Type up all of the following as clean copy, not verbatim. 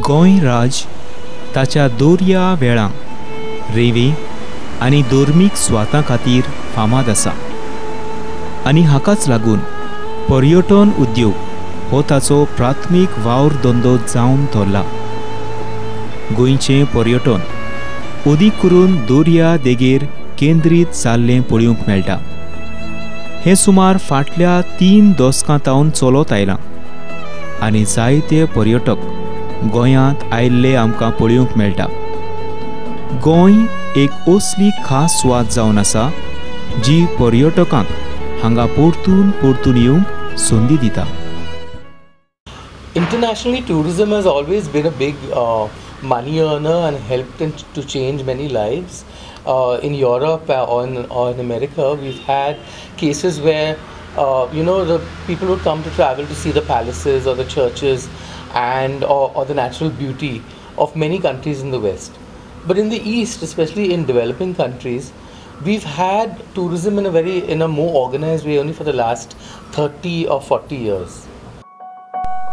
गोंय राज ताच्या दर्या वेळां, रेंवे आनी धर्मीक सुवातां खातीर फामाद आसा आनी हाकाच लागून पर्यटन उद्योग हो ताचो प्राथमीक वावर धंदो जावन धरला. गोंयचें पर्यटन अदीक करून दर्या देगेर केंद्रीत जाल्लें पळोवंक मेळटा. हें सुमार फाटल्या 3 दशकांतावन चलत आयलां आनी जायते पर्यटक गोंयांत आयिल्ले आमकां पळोवंक मेळटा. गोंय एक असली खास सुवात जावन आसा जी पर्यटकांक हांगा परतून परतून येवंक संदी दिता. Internationally, tourism has always been a big money earner and helped to change many lives. In Europe or in America, we've had cases where the people would come to travel to see the palaces or the churches and or the natural beauty of many countries in the West. But in the East, especially in developing countries, we've had tourism in a more organized way only for the last 30 or 40 years.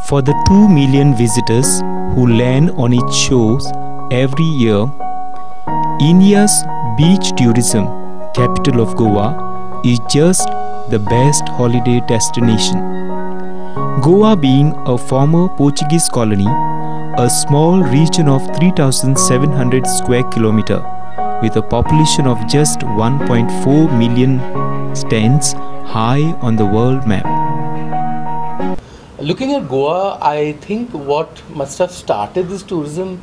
For the 2 million visitors who land on its shores every year, India's beach tourism capital of Goa is just the best holiday destination. Goa being a former Portuguese colony, a small region of 3,700 square kilometers with a population of just 1.4 million, stands high on the world map. Looking at Goa, I think what must have started this tourism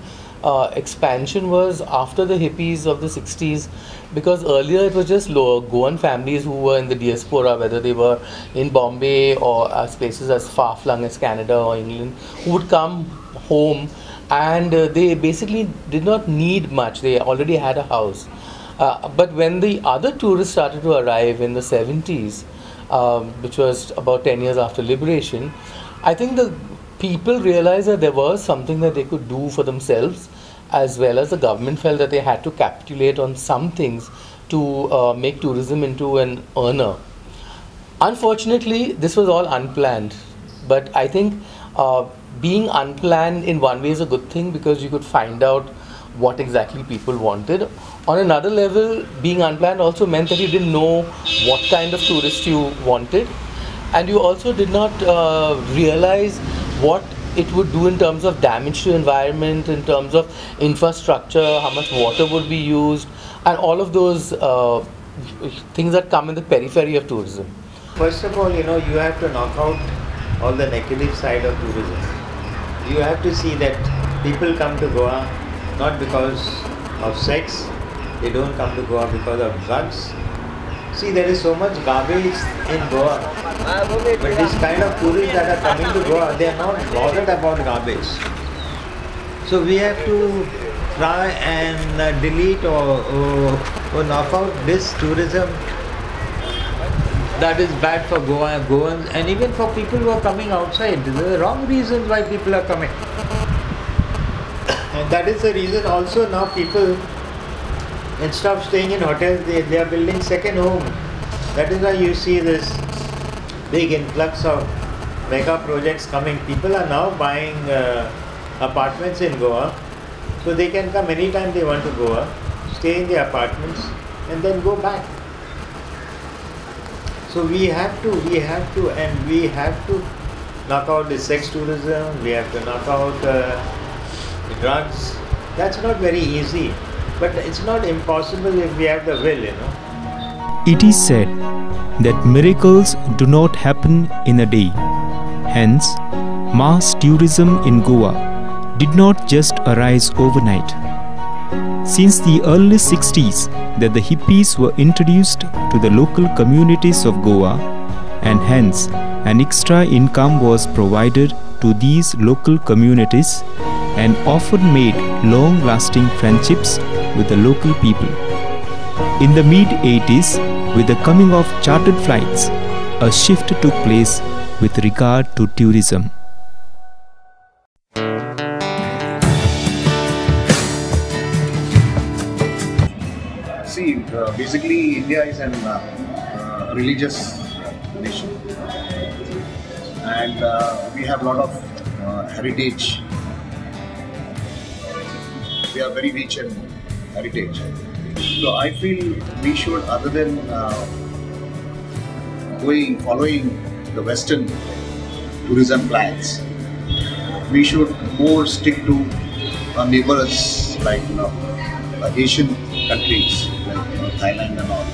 expansion was after the hippies of the 60s, because earlier it was just Goan families who were in the diaspora, whether they were in Bombay or as places as far-flung as Canada or England, who would come home and they basically did not need much. They already had a house. But when the other tourists started to arrive in the 70s, which was about 10 years after liberation, I think the people realized that there was something that they could do for themselves, as well as the government felt that they had to capitulate on some things to make tourism into an earner. Unfortunately, this was all unplanned, but I think being unplanned in one way is a good thing because you could find out what exactly people wanted. On another level, being unplanned also meant that you didn't know what kind of tourist you wanted, and you also did not realize what it would do in terms of damage to environment, in terms of infrastructure, how much water would be used, and all of those things that come in the periphery of tourism. First of all, you have to knock out all the negative side of tourism. You have to see that people come to Goa not because of sex, they don't come to Goa because of drugs. See, there is so much garbage in Goa, but this kind of tourists that are coming to Goa, they are not bothered about garbage. So we have to try and delete or knock out this tourism that is bad for Goans and even for people who are coming outside. There are wrong reasons why people are coming. And that is the reason also now people, instead of staying in hotels, they are building second home. That is why you see this big influx of mega projects coming. People are now buying apartments in Goa, so they can come anytime they want to Goa, stay in the apartments and then go back. So we have to knock out the sex tourism, we have to knock out the drugs. That's not very easy, but it's not impossible if we have the will, It is said that miracles do not happen in a day. Hence, mass tourism in Goa did not just arise overnight. Since the early 60s that the hippies were introduced to the local communities of Goa, and hence an extra income was provided to these local communities and often made long-lasting friendships with the local people. In the mid-80s, with the coming of chartered flights, a shift took place with regard to tourism. See, basically India is a religious nation, and we have a lot of heritage we are very rich in heritage. So I feel we should, other than following the Western tourism plans, we should more stick to our neighbors like Asian countries like Thailand and all,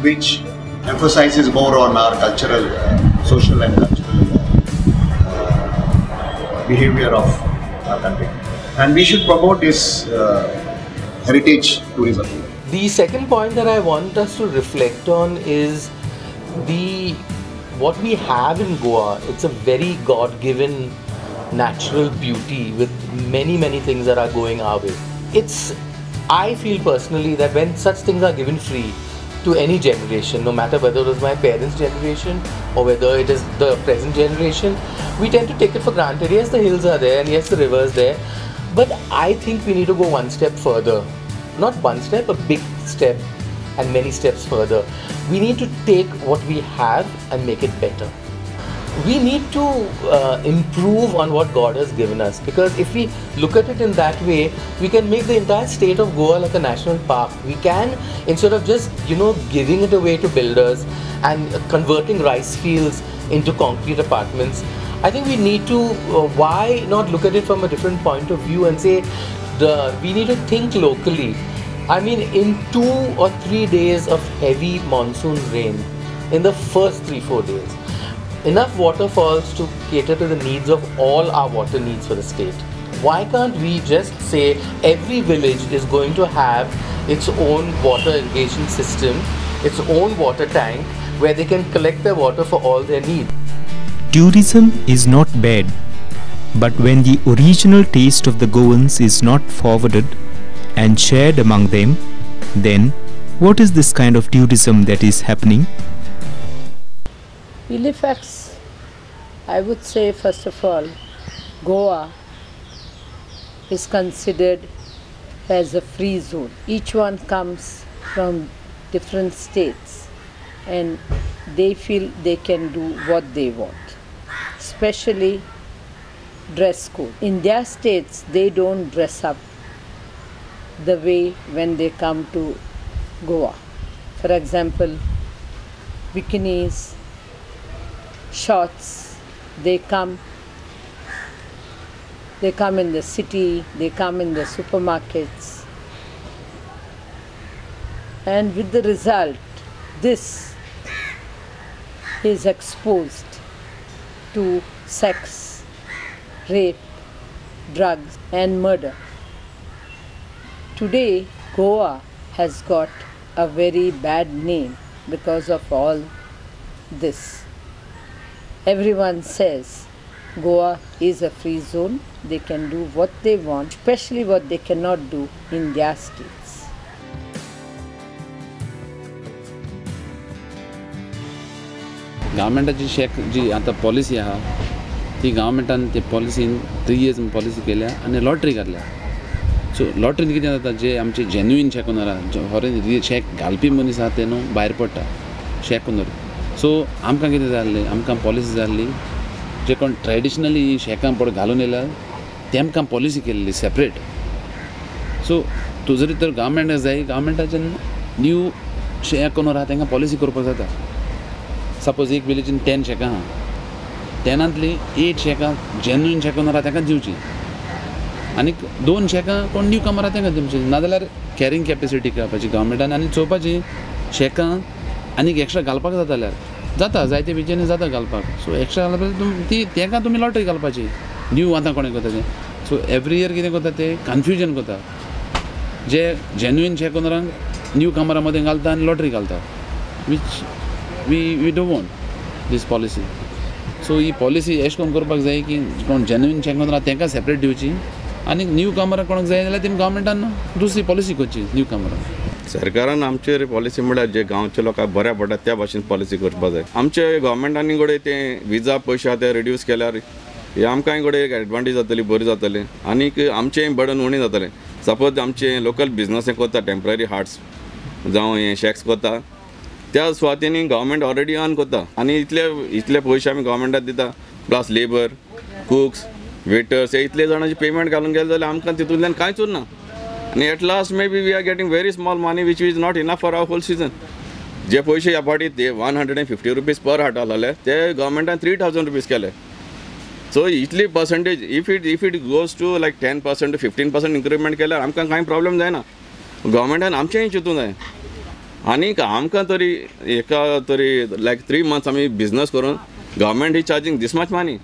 which emphasizes more on our cultural, social and cultural behavior of our country. And we should promote this heritage tourism. The second point that I want us to reflect on is what we have in Goa. It's a very God-given natural beauty with many things that are going our way. I feel personally that when such things are given free to any generation, no matter whether it was my parents' generation or whether it is the present generation, we tend to take it for granted. Yes, the hills are there and yes, the river is there, but I think we need to go one step further. Not one step, a big step and many steps further. We need to take what we have and make it better. We need to improve on what God has given us, because if we look at it in that way, we can make the entire state of Goa like a national park. We can, instead of just giving it away to builders and converting rice fields into concrete apartments, I think we need to why not look at it from a different point of view and say we need to think locally. I mean, in 2 or 3 days of heavy monsoon rain, in the first 3-4 days, enough water falls to cater to the needs of all our water needs for the state. Why can't we just say every village is going to have its own water irrigation system, its own water tank, where they can collect their water for all their needs? Tourism is not bad, but when the original taste of the Goans is not forwarded and shared among them, then what is this kind of tourism that is happening? Ill effects, I would say, first of all, Goa is considered as a free zone. Each one comes from different states and they feel they can do what they want, especially dress code. In their states, they don't dress up the way when they come to Goa. For example, bikinis, shorts, they come in the city, they come in the supermarkets, and with the result, this is exposed to sex, rape, drugs and murder. Today, Goa has got a very bad name because of all this. Everyone says Goa is a free zone. They can do what they want, especially what they cannot do in their states. गव्हर्मेंटाची जी आता policy आहा ती गव्हर्मेंटान ते पॉलिसीन 3 years policy केल्या आनी lottery घातल्या. सो लॉटरीन कितें जाता, जे आमचे जेन्युइन शेक ओनर आहा, फॉरेन शेक घालपी मनीस आहा ते न्हू भायर पडटा शेक ओनर. सो आमकां कितें जाल्लें, आमकां पॉलिसी जाल्ली, जे कोण ट्रेडिशनली शेकां पड घालून येयल्या तेमकां पॉलिसी केल्ली सेपरेट. सो तूं जरी तर गव्हर्मेंटाक जाय, गव्हर्मेंटाचे न्यू शेक ओनर आहा तांकां पॉलिसी करपाक जाता. सपोज एक विलेजीन 10 शेकां आहा, 10 8 शेकां जेन्युइन शेक ओनर आहा तांकां दिवची आनी 2 शेकां कोण न्यू कमर आहा तांकां दिवची. नाजाल्यार कॅरींग कॅपेसिटी करपाची गव्हर्मेंटान आनी चोवपाची शेकां आनीक एक्स्ट्रा घालपाक जाता जाता जायते बिचेनी जाता घालपाक. सो एक्स्ट्रा घालपाक तांकां तुमी लॉटरी घालपाची न्यू आतां कोणें करता तें. सो एवरी इयर कितें करता ते कन्फ्युजन करता, जे जेन्युइन शेक ओनरांक न्यू कमरा मदें घालता आनी लॉटरी घालता, which we don't want this policy. So ही पॉलिसी अशें करून करपाक जाय की कोण जेन्युइन शेक ओनर आहा तांकां सेपरेट दिवची आनी न्यू कमराक कोणाक जाय जाल्यार तेमी गव्हर्मेंटान दुसरी पॉलिसी करची न्यू कमराक. सरकारान आमचेर पॉलिसी म्हळ्यार जे गांवचे लोकांक बऱ्या पडटा त्या भाशेन पॉलिसी करपाक जाय. आमचे गव्हर्मेंटांनी घोडे ते विजा पयशे आहा ते रिड्यूस केल्यार हे आमकांय घोडे एक एडवांटेज जातली, बरी जातली आनीक आमचें बर्डन उणें जातलें. सपोज आमचे लोकल बिजनस करता, टेम्पररी हार्ट्स जावं हे शॅक्स करता, त्या सुवातेनी गव्हर्मेंट ऑलरेडी अर्न करता आनी इतले पयशे आमी गव्हर्मेंटाक दिता, प्लस लेबर, कुक्स वेटर्स हे इतले जाणांची पेमेंट घालून गेले जाल्यार आमकां तितूंतल्यान कांयच उरना आनी at last may be we are getting very small money which is not enough for our whole season. जे पयशे ह्या फाटी ते 150 रुपीज पर हाट आहले ते गव्हर्मेंटान 3000 रुपीज केले. सो इतली percentage if it goes to like 10% to 15% increment केल्यार आमकां कांय प्रॉब्लेम जायना. गव्हर्मेंटान आमचेंय चिंतूंक जाय आनीक आमकां तरी एका तरी लायक 3 months आमी बिजनस करून government is charging this much money.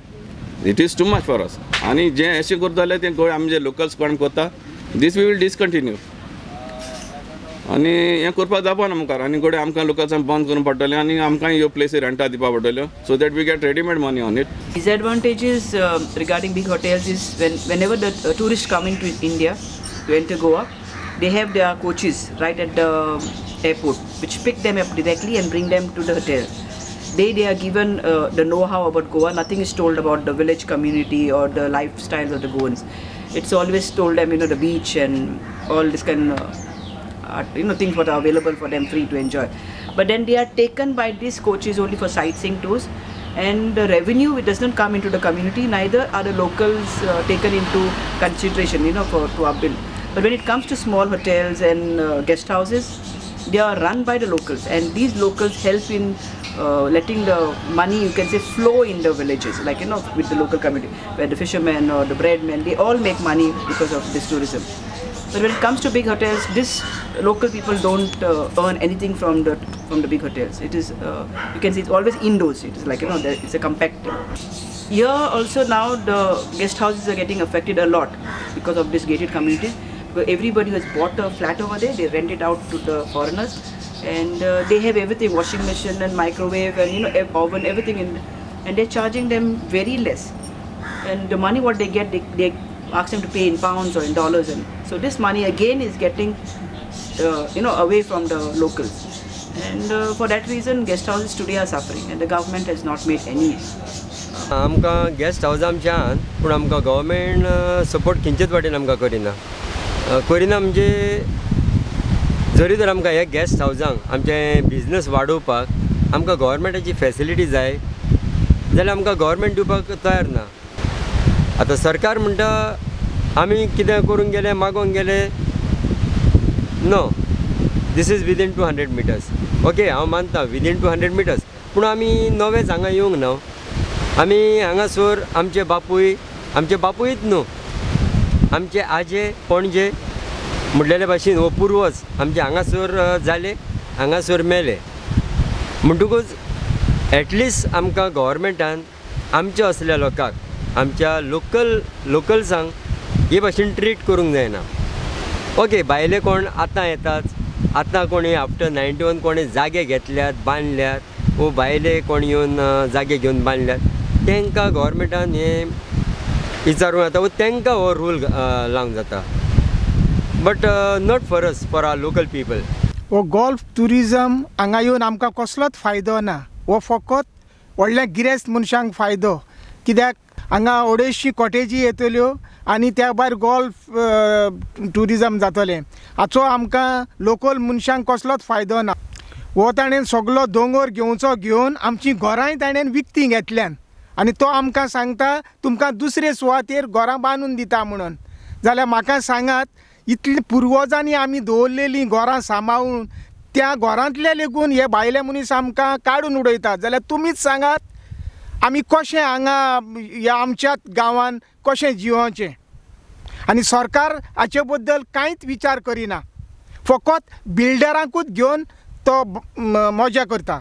It is too much for us. आनी जे अशें करताले ते गोंय आमी जे लोकल्स कोण करता दीस वी वील डिसकंटिन्यू आनी हें करपाक जावपाना मुखार आनी गोडे आमकां लोकल्सांक बंद करून पडटलें आनी आमकां ह्यो प्लेसी रेंटा दिवपा पडटल्यो so that we get readymade money on it. Disadvantages regarding big hotels is whenever the tourists come into India to enter Goa, they have their coaches right at the airport which pick them up directly and bring them to the hotel. They are given the know-how about Goa. Nothing is told about the village community or the lifestyles of the Goans. It's always told them, the beach and all this kind of things what are available for them free to enjoy. But then they are taken by these coaches only for sightseeing tours, and the revenue, it does not come into the community. Neither are the locals taken into consideration, to upbuild. But when it comes to small hotels and guest houses, they are run by the locals, and these locals help in letting the money, you can say, flow in the villages, like with the local community, where the fishermen or the breadmen, they all make money because of this tourism. But when it comes to big hotels, this local people don't earn anything from the big hotels. It is you can see it's always indoors. It is like it's a compact. Here also now the guest houses are getting affected a lot because of this gated communities. Because everybody who has bought a flat over there, they rent it out to the foreigners, and they have everything, washing machine and microwave and oven, everything and they're charging them very less. And the money what they get, they ask them to pay in pounds or in dollars, and so this money again is getting away from the locals, and for that reason guest houses today are suffering, and the government has not made any. आमकां guest house आमच्यान पूण आमकां government support खंयचेच वाटेन आमकां करिना म्हणजे जरी तर आमकां ह्या गेस्ट हाऊसांक आमचें बिजनस वाडोवपाक आमकां गव्हर्मेंटाची फॅसिलिटी जाय जाल्यार आमकां गव्हर्मेंट दिवपाक तयार ना. आतां सरकार म्हणटा आमी कितें करूंक गेले मागोंक गेले, no, this is within 200 meters. Okay, हांव मानता विदीन 200 meters, पूण आमी नवेच हांगा येवंक ना. आमी हांगासर आमचे बापूयच न्हू, आमचे आजे पणजे म्हणलेले भाशेन हो पुर्वज आमचे हांगासर जाले, हांगासर मेले. म्हणटकूच एटलिस्ट आमकां गव्हर्मेंटान आमच्या असल्या लोकांक, आमच्या लोकल्सांक हे भाशेन ट्रीट करूंक जायना. ओके, भायले कोण आतां येतात, आतां कोणी आफ्टर 91 कोणी जागे घेतल्यात, बांदल्यात, वो भायले कोण येवन जागे घेवन बांदल्यात, तांकां गव्हर्मेंटान हें विचारूंक जाता, वो तांकां हो रूल लावंक जाता. But not for us, for our local people. हो गोल्फ टुरिजम हांगा येवन आमकां कसलोच फायदो ना. हो फकत व्हडल्या गिरेस्त मनशांक फायदो, कित्याक हांगा अडेचशी कॉटेजी येतल्यो आनी त्या भायर गोल्फ टुरिजम जातलें. हाचो आमकां लोकल मनशांक कसलोच फायदो ना. हो ताणें सगलो दोंगर घेवन आमची घरांय ताणें विकती घेतल्यान, आनी तो आमकां सांगता तुमकां दुसरे सुवातेर घरां बांदून दिता म्हणून. जाल्यार म्हाका सांगात, इतली पुर्वजांनी आमी दवरलेलीं घरां सांबाळून त्या घरांतले लेगून हे भायले मनीस आमकां काडून उडयतात, जाल्यार तुमीच सांगात आमी कशें हांगा ह्या आमच्याच गांवांत कशें जिवोचें. आनी सरकार हाचे बद्दल कांयच विचार करिना, फकत बिल्डरांकूच घेवन तो मजा करता.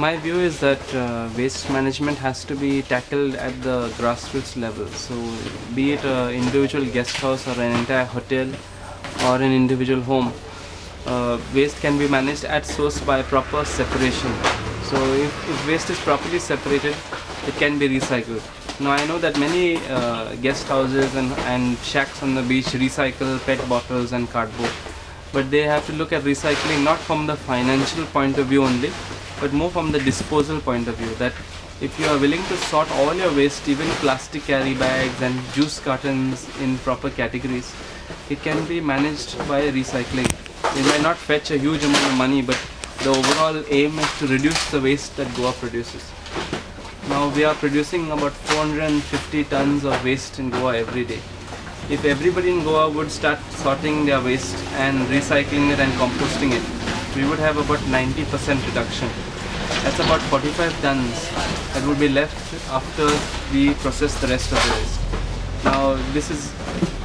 My view is that waste management has to be tackled at the grassroots level. So be it an individual guest house or an entire hotel or an individual home, waste can be managed at source by proper separation. So if waste is properly separated, it can be recycled. Now I know that many guest houses and shacks on the beach recycle PET bottles and cardboard, but they have to look at recycling not from the financial point of view only, but more from the disposal point of view, that if you are willing to sort all your waste, even plastic carry bags and juice cartons in proper categories, it can be managed by recycling. It might not fetch a huge amount of money, but the overall aim is to reduce the waste that Goa produces. Now we are producing about 450 tons of waste in Goa every day. If everybody in Goa would start sorting their waste and recycling it and composting it, we would have about 90% reduction. That's about 45 tons that would be left after we process the rest of the waste. Now this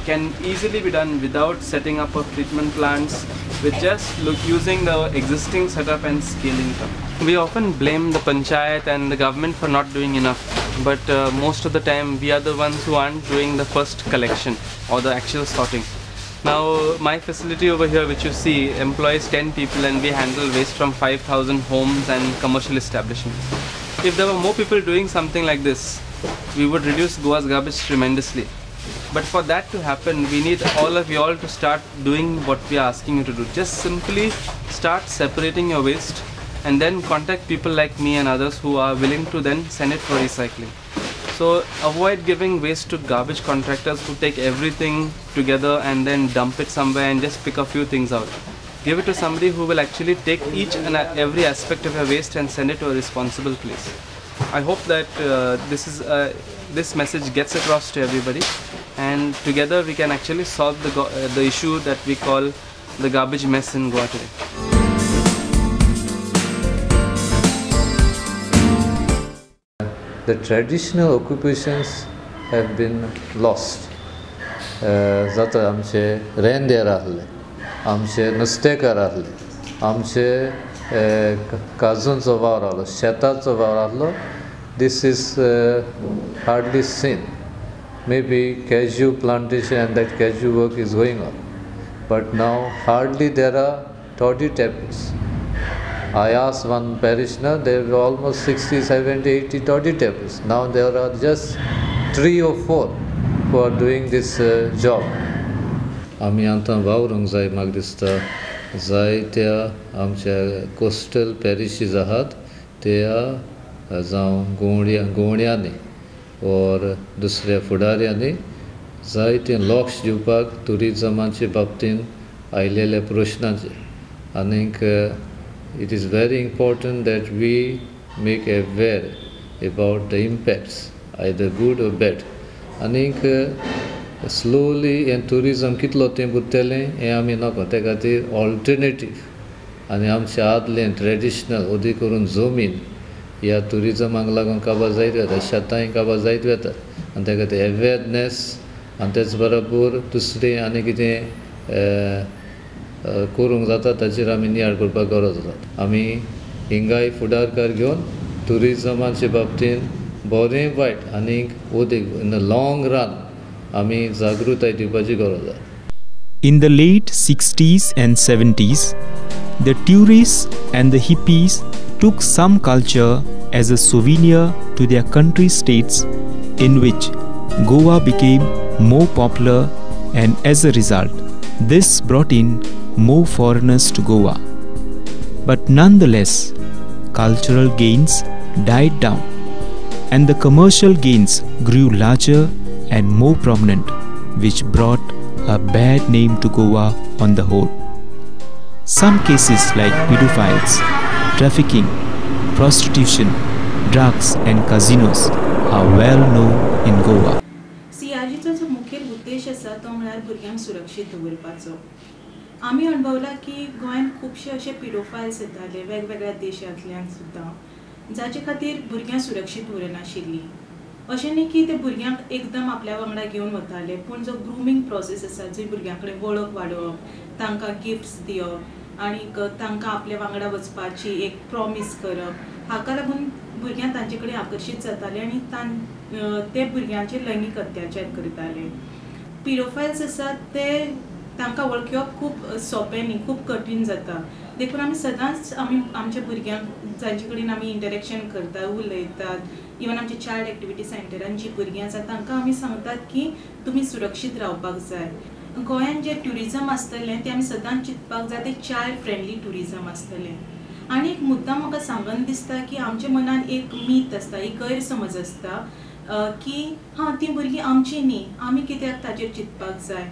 can easily be done without setting up of treatment plants, with just using the existing setup and scaling it up. We often blame the panchayat and the government for not doing enough, but most of the time we are the ones who aren't doing the first collection or the actual sorting. Now my facility over here, which you see, employs 10 people and we handle waste from 5,000 homes and commercial establishments. If there were more people doing something like this, we would reduce Goa's garbage tremendously. But for that to happen, we need all of you all to start doing what we are asking you to do. Just simply start separating your waste and then contact people like me and others who are willing to then send it for recycling. So avoid giving waste to garbage contractors who take everything together and then dump it somewhere and just pick a few things out. Give it to somebody who will actually take each and every aspect of your waste and send it to a responsible place. I hope that this message gets across to everybody, and together we can actually solve the issue that we call the garbage mess in Goa today. The traditional occupations have been lost. जाता आमचे रेंदेर आहले, आमचे नुस्तेकार आहले, आमचे काजूंचो वावर आहलो, शेताचो वावर आहलो. This is hardly seen. Maybe cashew plantation and that cashew work is going on, but now hardly there are toddy tapirs. I asked one parishioner, there were almost 60, 70, 80 toddy tapirs. Now there are just 3 or 4 who are doing this job. आमी आतां वावरूंक जाय म्हाका दिसता. जायत्या आमच्या coastal पॅरिशीज आहात त्या जावं गोवण्यांनी और दुसऱ्या फुडाऱ्यांनी जायतें लक्ष दिवपाक ट्युरिजमाचे बाबतींत आयिल्ल्या प्रश्नांचेर. आनीक it is very important that we make aware about the impacts, either good or bad. आनीक slowly and tourism कितलो तेंप उरतलें हें आमी नाका. त्या खातीर ऑल्टरनेटीव आनी आमचे आदलें ट्रेडिशनल ओदी करून जमीन ह्या ट्युरिजमाक लागून काबार जायत वता, शेतांय काबार जायत वता. आनी त्या खातीर अवेरनेस आनी तेच बरोबर दुसरें आनी कितें करूंक जाता ताचेर आमी नियाळ करपाक गरज आसा. आमी हिंगाय फुडारकार घेवन ट्युरिजमाचे बाबतींत बरें वायट आनीक ओदेक इन द लॉंग रन आमी जागृताय दिवपाची गरज आसा. In the late 60s and 70s, the tourists and the hippies took some culture as a souvenir to their country states, in which Goa became more popular, and as a result, this brought in more foreigners to Goa. But nonetheless, cultural gains died down, and the commercial gains grew larger and more prominent, which brought a bad name to Goa on the whole. Some cases like pedophiles, trafficking, prostitution, drugs and casinos are well known in Goa. CRGचो जो मुखेल उद्देश आसा तो म्हळ्यार भुरग्यांक सुरक्षीत दवरपाचो. आमी अणभवला की गोंयांत खुबशे अशे पिडोफायल्स येताले वेगवेगळ्या देशांतल्यान सुद्दां, जाचे खातीर भुरग्यां सुरक्षीत उरनाशिल्लीं. अशें न्ही की ते भुरग्यांक एकदम आपल्या वांगडा घेवन वताले, पूण जो ग्रुमींग प्रोसेस आसा, जंय भुरग्यां कडेन वळख वाडोवप, तांकां गिफ्ट्स दिवप आनीक तांकां आपल्या वांगडा वचपाची एक प्रॉमीस करप, हाका लागून भुरग्यां तांचे कडेन आकर्शीत जाताले आनी ते भुरग्यांचेर लैंगीक अत्याचार करताले. पिडोफायल्स आसात ते तांकां वळखप खूब सोंपें न्ही, खूब कठीण जाता. देखून आमी सदांच आमच्या भुरग्यांक जांचे कडेन आमी इंटरेक्शन करतात, उलयतात, इवन आमच्या चायल्ड एक्टिविटी सेंटरान जी भुरगीं आसात तांकां आमी सांगतात की तुमी सुरक्षीत रावपाक जाय. गोंयांत जें ट्युरिजम आसतलें तें आमी सदांच चिंतपाक जाय तें चायल्ड फ्रेंडली ट्युरिजम आसतलें. आनी एक मुद्दाम म्हाका सांगन दिसता की आमच्या मनान एक मीथ आसता, एक गैरसमज आसता की तीं भुरगीं आमचीं न्ही, आमी कित्याक ताचेर चिंतपाक जाय.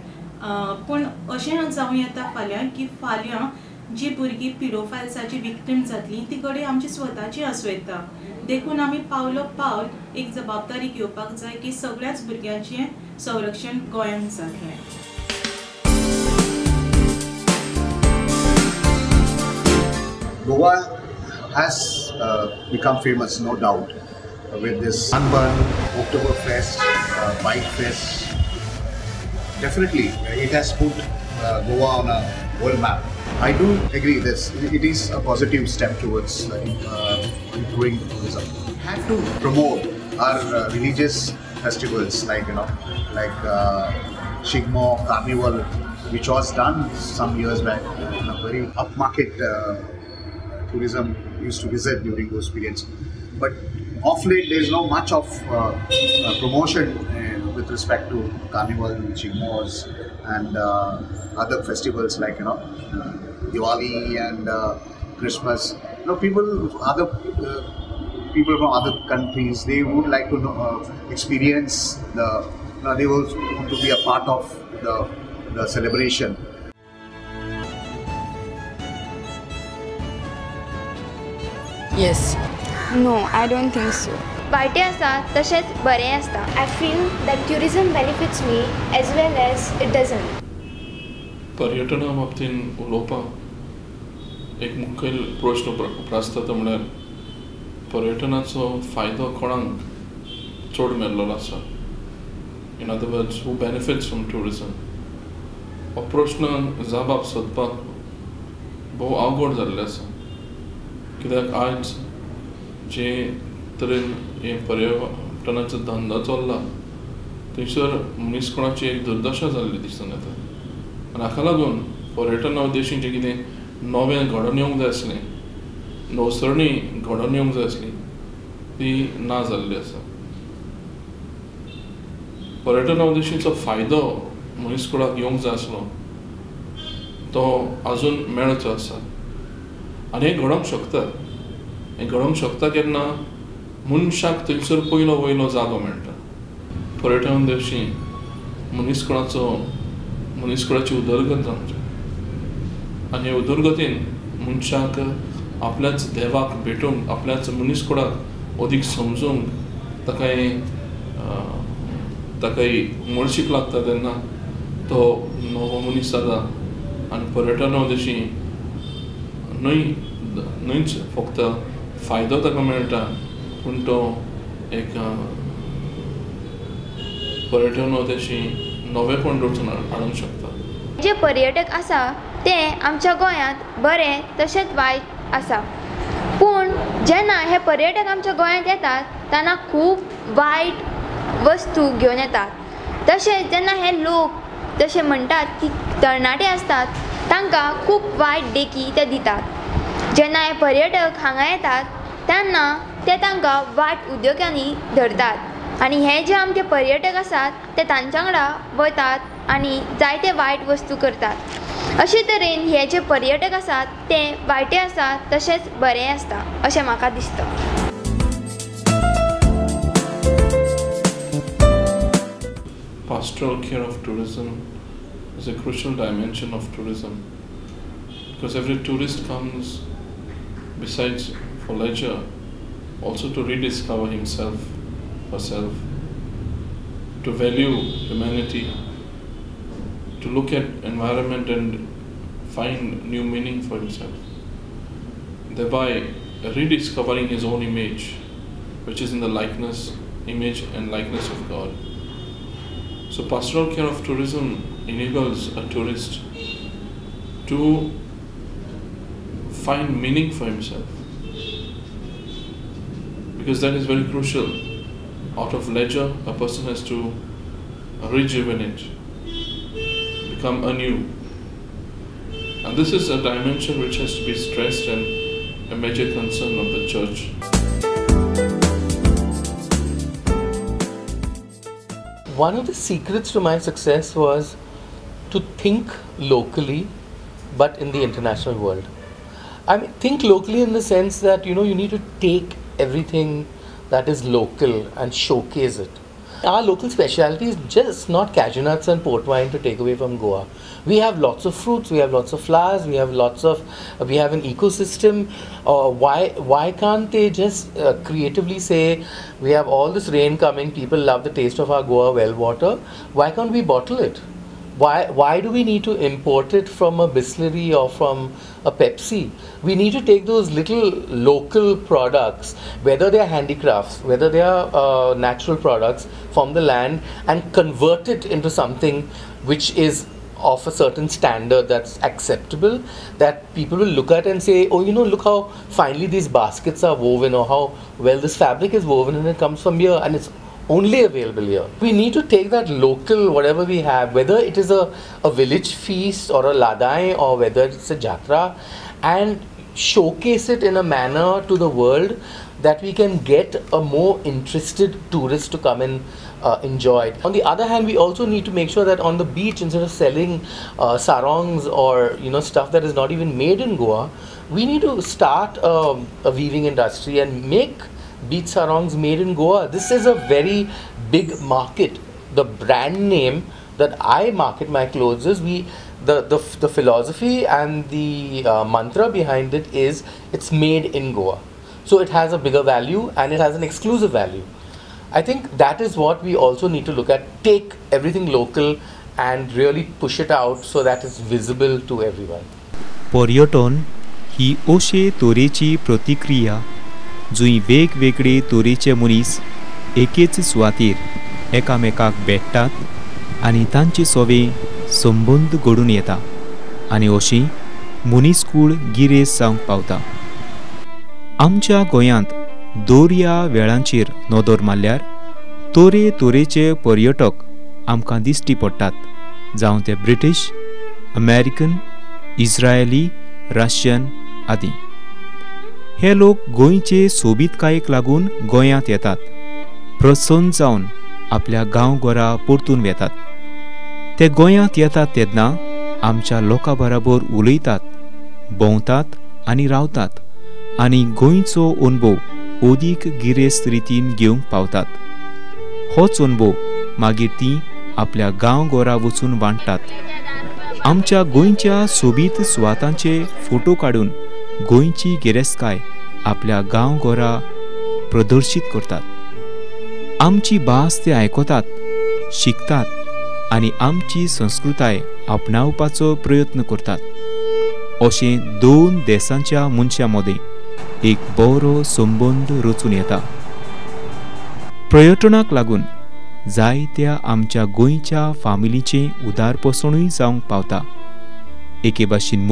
पूण अशें जावं येता फाल्यां की फाल्यां जी भुरगीं पिडोफायल्साची विक्टीम जातली ती कडेन आमची स्वताची आसूं येता. देखून आमी पावलो पावल एक जबाबदारी घेवपाक जाय की सगळ्याच भुरग्यांचें संरक्षण गोंयांत जातलें. Goa has become famous, no doubt, with this Sunburn, Oktoberfest, Bike Fest. Definitely, it has put Goa on a world map. I do agree this. It is a positive step towards improving tourism. We have to promote our religious festivals like Shigmo, Carnival, which was done some years back. A very upmarket tourism used to visit during those periods. But of late, there is not much of promotion with respect to Carnival, Shigmos, and other festivals like Diwali and Christmas. People from other countries, they would like to experience they will want to be a part of the celebration. Yes. No, I don't think so. वायटे आसा तशेंच बरें आसता. I feel that tourism benefits me as well as it doesn't. पर्यटना बाबतीन उलोवपाक एक मुखेल प्रश्न उपरासता तो म्हळ्यार पर्यटनाचो फायदो कोणाक चड मेळ्ळो आसा. In other words, who benefits from tourism. हो प्रश्न जबाब सोदपाक भोव अवघड जाल्लें आसा. कित्याक आज जे तरेन हे पर्यटनाचो धंदो चल्ला थंयसर मनीसपणाची एक दुर्दशा जाल्ली दिसून येता. आनी हाका लागून पर्यटना उद्देशीं जें कितें नवें घडोवन येवंक जाय आसलें, नवसरणी घडोवन येवंक जाय आसली, ती ना जाल्ली आसा. पर्यटना उद्देशींचो फायदो मनीसकुळाक येवंक जाय आसलो तो आजून मेळचो आसा. आनी हें घडोवंक शकता. हें घडोवंक शकता केन्ना मनशाक थंयसर पयलो वयलो जागो मेळटा. पर्यटन उद्देशी मनीसकुळाची उदरगत जावंक जाय. आनी हे उदरगतीन मनशाक आपल्याच देवाक भेटूंक, आपल्याच मनीसकुळाक अदीक समजूंक ताकाय उमळशीक लागता तेन्ना तो नवो मनीस जाता. आनी पर्यटना उद्देशी न्हयच फक्त फायदो ताका मेळटा पूण तो एक पर्यटन उद्देशी नवेपण दवरून हाडूंक शकता. जे पर्यटक आसा ते आमच्या गोंयांत बरे तशेंच वायट आसा. पूण जेन्ना हे पर्यटक आमच्या गोंयांत येतात तेन्ना खूब वायट वस्तू घेवन येतात. तशेंच जेन्ना हे लोक जशे म्हणटात की तरणाटे असतात तांकां खूब वायट देखी ते दितात. जेन्ना हे पर्यटक हांगा येतात तेन्ना ते तांकां वायट उद्योगांनी धरतात आनी हे जे आमचे पर्यटक आसात ते तांच्या वांगडा वतात आनी जायते वायट वस्तू करतात. अशे तरेन हे जे पर्यटक आसात ते वायटे आसात तशेंच बरें आसता अशें म्हाका दिसता. Pastoral care of tourism is a crucial dimension of tourism because every tourist comes besides for leisure also to rediscover himself, herself, to value humanity, to look at environment and find new meaning for himself, thereby rediscovering his own image, which is in the image and likeness of God. So pastoral care of tourism enables a tourist to find meaning for himself, because that is very crucial. Out of leisure, a person has to rejuvenate, become anew. And this is a dimension which has to be stressed and a major concern of the church. One of the secrets to my success was to think locally, but in the international world. I mean, think locally in the sense that, you need to take everything that is local and showcase it. Our local specialty is just not cashew nuts and port wine to take away from Goa. We have lots of fruits, we have lots of flowers, we have an ecosystem. Why can't they just creatively say, we have all this rain coming, people love the taste of our Goa well water, why can't we bottle it? Why do we need to import it from a Bisleri or from a Pepsi? We need to take those little local products, whether they are handicrafts, whether they are natural products from the land, and convert it into something which is of a certain standard that's acceptable, that people will look at and say, oh, look how finely these baskets are woven, or how well this fabric is woven, and it comes from here and it's only available here. We need to take that local, whatever we have, whether it is a village feast or a ladai, or whether it's a jatra, and showcase it in a manner to the world that we can get a more interested tourist to come and enjoy it. On the other hand, we also need to make sure that on the beach, instead of selling sarongs or stuff that is not even made in Goa, we need to start a weaving industry and make beach sarongs made in Goa. This is a very big market. The brand name that I market my clothes is, the philosophy and the mantra behind it is, it's made in Goa. So it has a bigger value and it has an exclusive value. I think that is what we also need to look at. Take everything local and really push it out so that it's visible to everyone. पर्यटन ही अशे तरेची प्रतिक्रिया जुंय वेगवेगळे तरेचे मनीस एकेच सुवातेर एकामेकाक भेटतात आनी तांचे सोवे संबंद घडून येता आनी अशी मनीसकूळ गिरेस्त जावंक पावता. आमच्या गोंयांत दर्या वेळांचेर नदर मारल्यार तरेचे पर्यटक आमकां दिश्टी पडटात, जावं ते ब्रिटीश, अमेरिकन, इस्रायली, रशियन आदी. हे लोक गोंयचे सोबीतकायेक लागून गोंयांत येतात, प्रसन्न जावन आपल्या गांवघरा परतून वेतात. ते गोंयांत येतात तेन्ना आमच्या लोकां बरोबर उलयतात, भोंवतात आनी रावतात आनी गोंयचो अनुभव अदीक गिरेस्त रितीन घेवंक पावतात. होच अनुभव मागीर तीं आपल्या गांवघरा वचून वांटतात. आमच्या गोंयच्या सोबीत सुवातांचे फोटो काडून गोंयची गिरेस्तकाय आपल्या गांवघरा प्रदर्शीत करतात. आमची भास ते आयकतात, शिकतात आनी आमची संस्कृताय आपणावपाचो प्रयत्न करतात. अशें दोन देशांच्या मनशां मदें एक बरो संबंद रचून येता. पर्यटनाक लागून जायत्या आमच्या गोंयच्या फामिलीचें उदारपसणूय जावंक पावता. एके भाशेन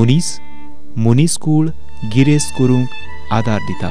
मनीसकूळ गिरेस्त करूंक आदार दिता.